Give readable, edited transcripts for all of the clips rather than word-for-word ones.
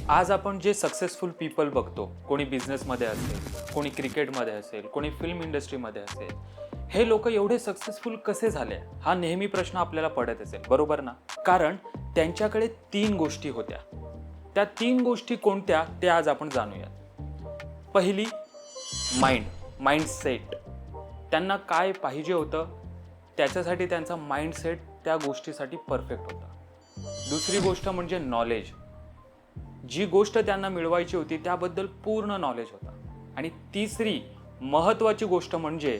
आज आपण जे सक्सेसफुल पीपल बघतो, कोणी बिझनेसमध्ये असेल, कोणी क्रिकेटमध्ये असेल, कोणी फिल्म इंडस्ट्रीमध्ये असेल, हे लोक एवढे सक्सेसफुल कसे झाले हा नेहमी प्रश्न आपल्याला पडत असेल, बरोबर ना? कारण त्यांच्याकडे 3 गोष्टी होत्या. त्या 3 गोष्टी कोणत्या ते आज आपण जाणूयात. पहिली, माइंडसेट. त्यांना काय पाहिजे होतं त्याच्यासाठी त्यांचा माइंडसेट त्या गोष्टीसाठी परफेक्ट होता. दुसरी गोष्ट म्हणजे नॉलेज. जी गोष्ट त्यांना मिळवायची होती त्याबद्दल पूर्ण नॉलेज होता. आणि तिसरी महत्त्वाची गोष्ट म्हणजे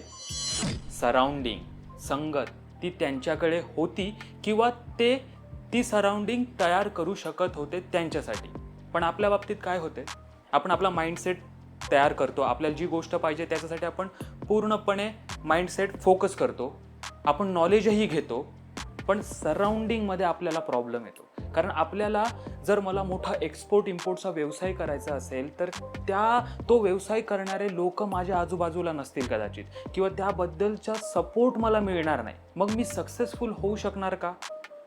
सराउंडिंग, संगत. ती त्यांच्याकडे होती किंवा ते ती सराउंडिंग तयार करू शकत होते त्यांच्यासाठी. पण आपल्या बाबतीत काय होते, आपण आपला माइंडसेट तयार करतो, आपल्याला जी गोष्ट पाहिजे त्याच्यासाठी आपण पूर्णपणे माइंडसेट फोकस करतो, आपण नॉलेजही घेतो, पण सराउंडिंगमध्ये आपल्याला प्रॉब्लेम येतो. कारण आपल्याला जर मला मोठा एक्सपोर्ट इम्पोर्टचा व्यवसाय करायचा असेल तर तो व्यवसाय करणारे लोक माझ्या आजूबाजूला नसतील कदाचित, किंवा त्याबद्दलचा सपोर्ट मला मिळणार नाही. मग मी सक्सेसफुल होऊ शकणार का?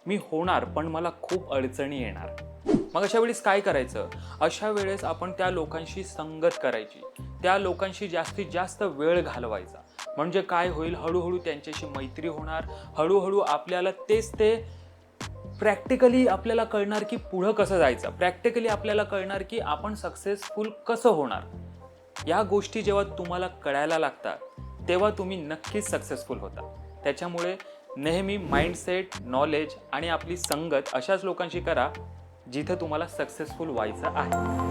मी होणार, पण मला खूप अडचणी येणार. मग अशा वेळेस काय करायचं? अशा वेळेस आपण त्या लोकांशी संगत करायची, त्या लोकांशी जास्तीत जास्त वेळ घालवायचा. म्हणजे काय होईल, हळूहळू त्यांच्याशी मैत्री होणार, हळूहळू आपल्याला ते प्रॅक्टिकली आपल्याला कळणार की पुढं कसं जायचं, प्रॅक्टिकली आपल्याला कळणार की आपण सक्सेसफुल कसं होणार. या गोष्टी जेव्हा तुम्हाला कळायला लागतात तेव्हा तुम्ही नक्कीच सक्सेसफुल होता. त्याच्यामुळे नेहमी माइंडसेट, नॉलेज आणि आपली संगत अशाच लोकांशी करा जिथं तुम्हाला सक्सेसफुल व्हायचं आहे.